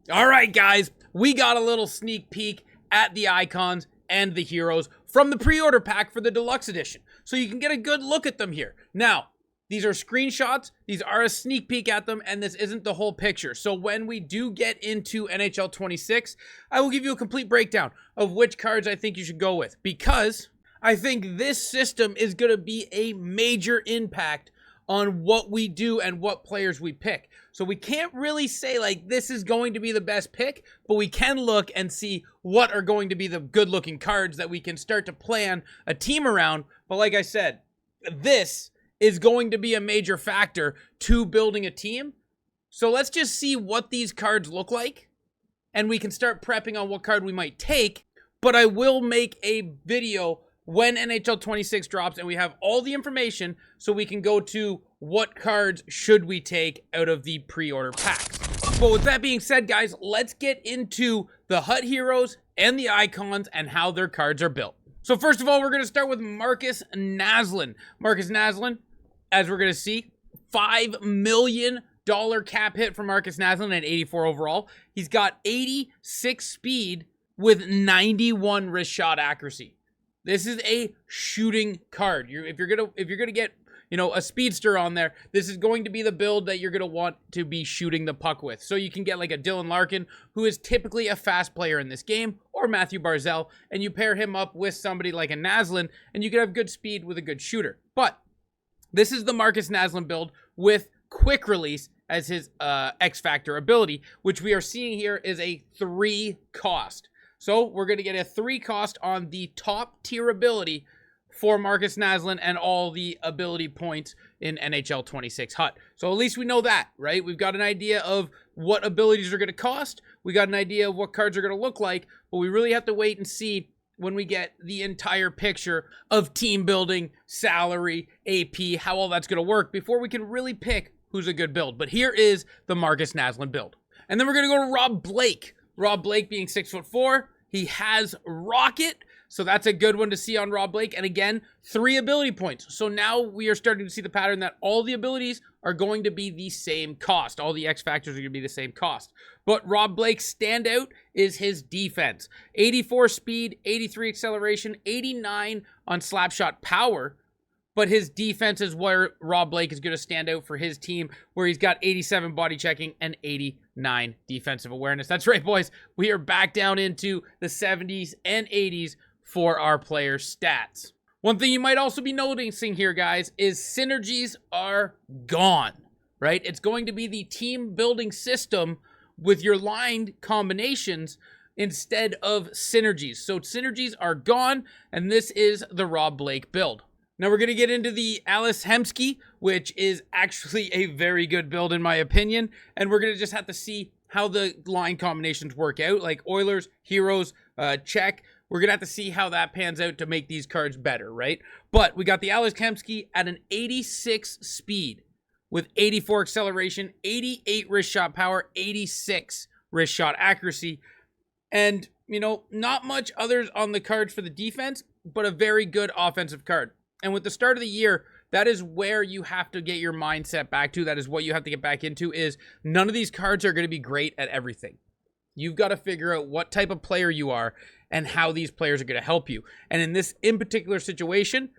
All right, guys, we got a little sneak peek at the icons and the heroes from the pre-order pack for the deluxe edition. So you can get a good look at them here. Now, these are screenshots, these are a sneak peek at them, and this isn't the whole picture. So when we do get into NHL 26, I will give you a complete breakdown of which cards I think you should go with, because I think this system is going to be a major impact on what we do and what players we pick. So we can't really say like this is going to be the best pick, but we can look and see what are going to be the good looking cards that we can start to plan a team around. But like I said, this is going to be a major factor to building a team. So let's just see what these cards look like, and we can start prepping on what card we might take. But I will make a video when NHL 26 drops and we have all the information, so we can go to what cards should we take out of the pre-order packs. But with that being said, guys, let's get into the HUT heroes and the icons and how their cards are built. So first of all, we're going to start with Markus Naslund. Markus Naslund, as we're going to see, $5 million cap hit for Markus Naslund at 84 overall. He's got 86 speed with 91 wrist shot accuracy. This is a shooting card. If you're gonna get, a speedster on there, this is going to be the build that you're gonna want to be shooting the puck with. So you can get like a Dylan Larkin, who is typically a fast player in this game, or Matthew Barzal, and you pair him up with somebody like a Naslund, and you can have good speed with a good shooter. But this is the Markus Naslund build with quick release as his X Factor ability, which we are seeing here is a 3 cost. So we're going to get a 3 cost on the top tier ability for Markus Naslund and all the ability points in NHL 26 HUT. So at least we know that, right? We've got an idea of what abilities are going to cost. We got an idea of what cards are going to look like, but we really have to wait and see when we get the entire picture of team building, salary, AP, how all that's going to work before we can really pick who's a good build. But here is the Markus Naslund build. And then we're going to go to Rob Blake. Rob Blake being 6'4", he has Rocket, so that's a good one to see on Rob Blake. And again, 3 ability points. So now we are starting to see the pattern that all the abilities are going to be the same cost. All the X factors are going to be the same cost. But Rob Blake's standout is his defense. 84 speed, 83 acceleration, 89 on slapshot power. But his defense is where Rob Blake is going to stand out for his team, where he's got 87 body checking and 89 defensive awareness. That's right, boys. We are back down into the 70s and 80s for our player stats. One thing you might also be noticing here, guys, is synergies are gone, right? It's going to be the team building system with your line combinations instead of synergies. So synergies are gone, and this is the Rob Blake build. Now we're going to get into the Alice Hemsky, which is actually a very good build in my opinion. And we're going to just have to see how the line combinations work out. Like Oilers, Heroes, check. We're going to have to see how that pans out to make these cards better, right? But we got the Alice Hemsky at an 86 speed with 84 acceleration, 88 wrist shot power, 86 wrist shot accuracy. And, not much others on the cards for the defense, but a very good offensive card. And with the start of the year, that is where you have to get your mindset back to. That is what you have to get back into, is none of these cards are going to be great at everything. You've got to figure out what type of player you are and how these players are going to help you. And in this in particular situation,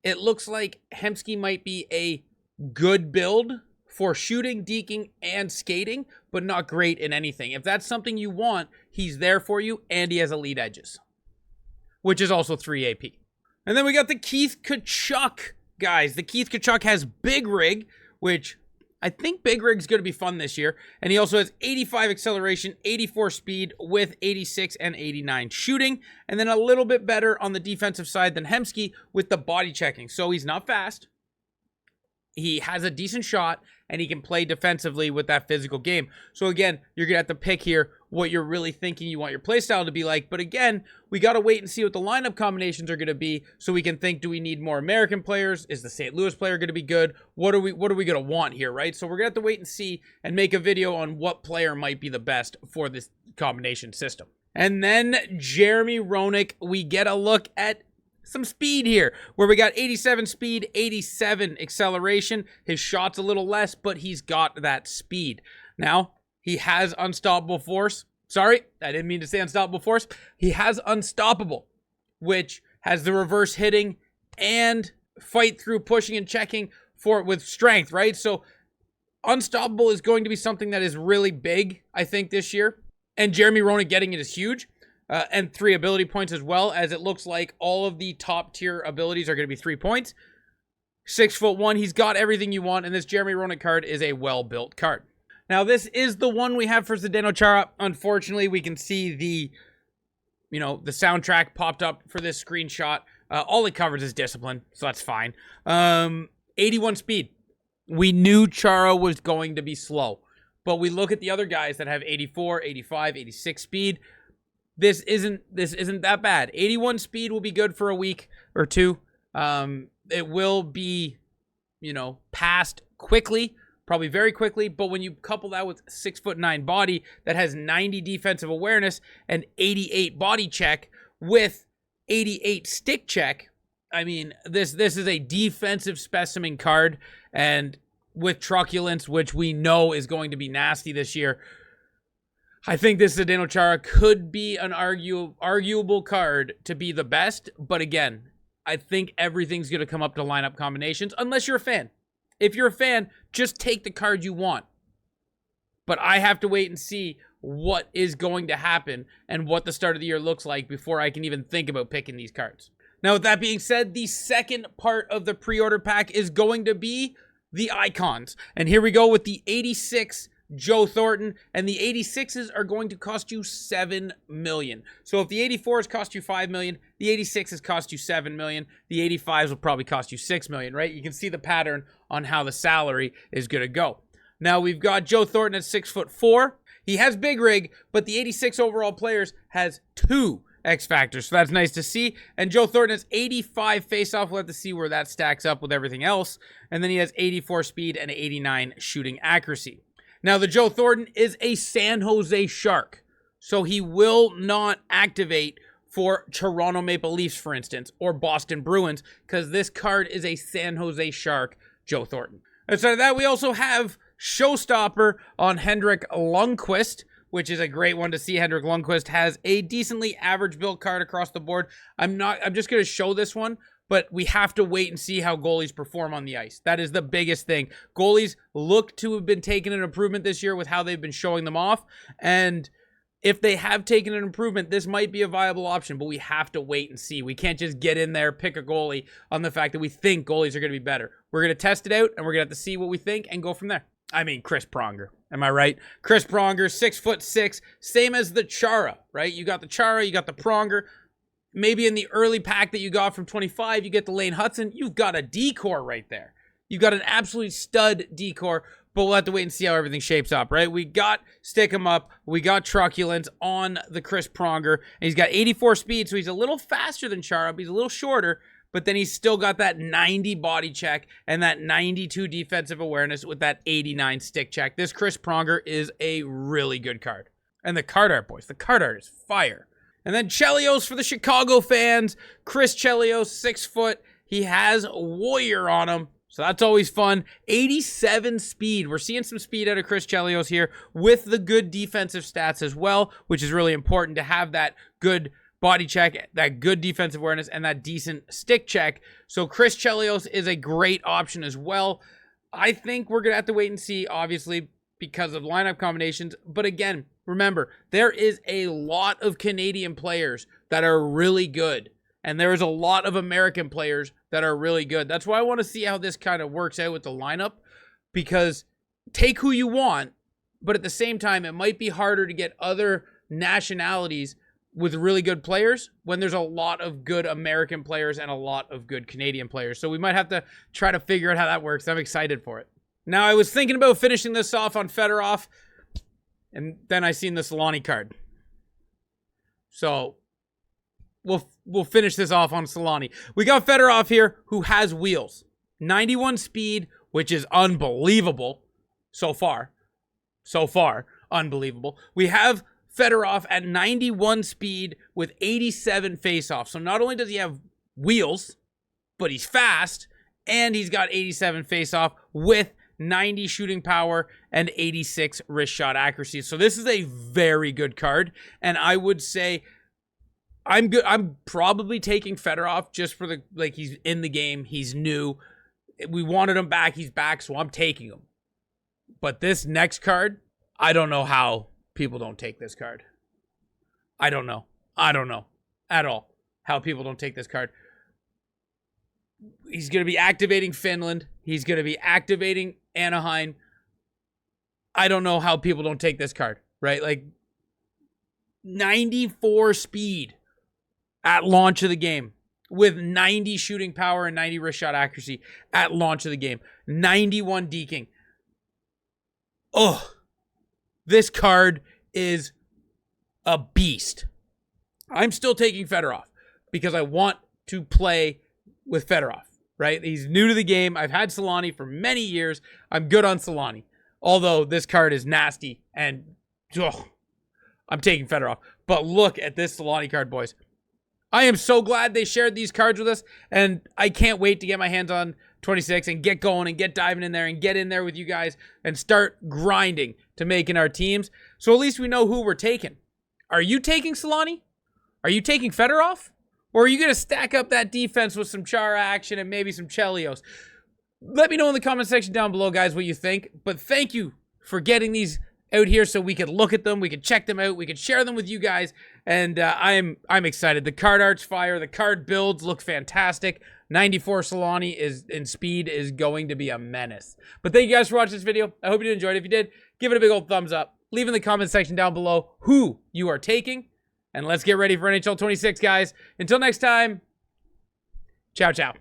it looks like Hemsky might be a good build for shooting, deking, and skating, but not great in anything. If that's something you want, he's there for you, and he has elite edges, which is also 3 AP. And then we got the Keith Tkachuk, guys. The Keith Tkachuk has Big Rig, which I think Big Rig's going to be fun this year. And he also has 85 acceleration, 84 speed with 86 and 89 shooting. And then a little bit better on the defensive side than Hemsky with the body checking. So he's not fast. He has a decent shot, and he can play defensively with that physical game. So again, you're going to have to pick here what you're really thinking you want your playstyle to be like. But again, we got to wait and see what the lineup combinations are going to be so we can think, do we need more American players? Is the St. Louis player going to be good? What are we going to want here, right? So we're going to have to wait and see and make a video on what player might be the best for this combination system. And then Jeremy Roenick, we get a look at some speed here, where we got 87 speed, 87 acceleration. His shot's a little less, but he's got that speed. Now, He has unstoppable force. Sorry, I didn't mean to say unstoppable force. He has unstoppable, which has the reverse hitting and fight through pushing and checking for with strength, right? So unstoppable is going to be something that is really big, I think, this year. And Jeremy Roenick getting it is huge. And 3 ability points as well, as it looks like all of the top tier abilities are going to be 3 points. 6'1", he's got everything you want, and this Jeremy Roenick card is a well-built card. Now, this is the one we have for Zdeno Chara. Unfortunately, we can see the soundtrack popped up for this screenshot. All it covers is discipline, so that's fine. 81 speed. We knew Chara was going to be slow, but we look at the other guys that have 84, 85, 86 speed. This isn't that bad. 81 speed will be good for a week or two. It will be, passed quickly, probably very quickly. But when you couple that with 6'9" body that has 90 defensive awareness and 88 body check with 88 stick check, I mean, this is a defensive specimen card. And with truculence, which we know is going to be nasty this year, I think this Zdeno Chara could be an arguable card to be the best. But again, I think everything's going to come up to lineup combinations, unless you're a fan. If you're a fan, just take the card you want. But I have to wait and see what is going to happen and what the start of the year looks like before I can even think about picking these cards. Now, with that being said, the second part of the pre-order pack is going to be the icons. And here we go with the 86 Joe Thornton, and the 86s are going to cost you $7 million. So if the 84s cost you $5 million, the 86s cost you $7 million, the 85s will probably cost you $6 million, right? You can see the pattern on how the salary is going to go. Now we've got Joe Thornton at 6'4". He has big rig, but the 86 overall players has 2 X factors, so that's nice to see. And Joe Thornton has 85 face-off. We'll have to see where that stacks up with everything else. And then he has 84 speed and 89 shooting accuracy. Now, the Joe Thornton is a San Jose Shark, so he will not activate for Toronto Maple Leafs, for instance, or Boston Bruins, because this card is a San Jose Shark Joe Thornton. Outside of that, we also have Showstopper on Henrik Lundqvist, which is a great one to see. Henrik Lundqvist has a decently average build card across the board. I'm just going to show this one, but we have to wait and see how goalies perform on the ice. That is the biggest thing. Goalies look to have been taking an improvement this year with how they've been showing them off. And if they have taken an improvement, this might be a viable option, but we have to wait and see. We can't just get in there, pick a goalie on the fact that we think goalies are going to be better. We're going to test it out, and we're going to have to see what we think and go from there. I mean, Chris Pronger. Am I right? Chris Pronger, 6'6", same as the Chara, right? You got the Chara, you got the Pronger. Maybe in the early pack that you got from 25, you get the Lane Hudson. You've got a decor right there. You've got an absolute stud decor, but we'll have to wait and see how everything shapes up, right? We got Stick 'em Up. We got Truculence on the Chris Pronger. And he's got 84 speed, so he's a little faster than Chara, but he's a little shorter. But then he's still got that 90 body check and that 92 defensive awareness with that 89 stick check. This Chris Pronger is a really good card. And the card art, boys, the card art is fire. And then Chelios for the Chicago fans. Chris Chelios, 6 foot. He has Warrior on him, so that's always fun. 87 speed. We're seeing some speed out of Chris Chelios here with the good defensive stats as well, which is really important to have that good body check, that good defensive awareness, and that decent stick check. So Chris Chelios is a great option as well. I think we're going to have to wait and see, obviously, because of lineup combinations. But again, remember, there is a lot of Canadian players that are really good. And there is a lot of American players that are really good. That's why I want to see how this kind of works out with the lineup. Because take who you want, but at the same time, it might be harder to get other nationalities with really good players when there's a lot of good American players and a lot of good Canadian players. So we might have to try to figure out how that works. I'm excited for it. Now, I was thinking about finishing this off on Fedorov, and then I seen the Selanne card. So we'll finish this off on Selanne. We got Fedorov here, who has wheels. 91 speed, which is unbelievable so far. So far, unbelievable. We have Fedorov at 91 speed with 87 face-off. So not only does he have wheels, but he's fast, and he's got 87 face-off with 90 shooting power, and 86 wrist shot accuracy. So this is a very good card, and I would say I'm good. I'm probably taking Fedorov just for the, like, he's in the game, he's new. We wanted him back, he's back, so I'm taking him. But this next card, I don't know how people don't take this card. I don't know at all how people don't take this card. He's going to be activating Finland. He's going to be activating Anaheim. I don't know how people don't take this card, right? Like 94 speed at launch of the game with 90 shooting power and 90 wrist shot accuracy at launch of the game. 91 deking. Oh, this card is a beast. I'm still taking Fedorov because I want to play with Fedorov, right? He's new to the game. I've had Selanne for many years. I'm good on Selanne. Although this card is nasty and I'm taking Fedorov. But look at this Selanne card, boys. I am so glad they shared these cards with us, and I can't wait to get my hands on 26 and get going and get diving in there and get in there with you guys and start grinding to making our teams. So at least we know who we're taking. Are you taking Selanne? Are you taking Fedorov? Or are you going to stack up that defense with some Chara action and maybe some Chelios? Let me know in the comment section down below, guys, what you think. But thank you for getting these out here so we could look at them, we could check them out, we could share them with you guys, and I'm excited. The card art's fire, the card builds look fantastic. 94 Selanne is in speed is going to be a menace. But thank you guys for watching this video. I hope you enjoyed it. If you did, give it a big old thumbs up. Leave in the comment section down below who you are taking, and let's get ready for NHL 26, guys. Until next time, ciao, ciao.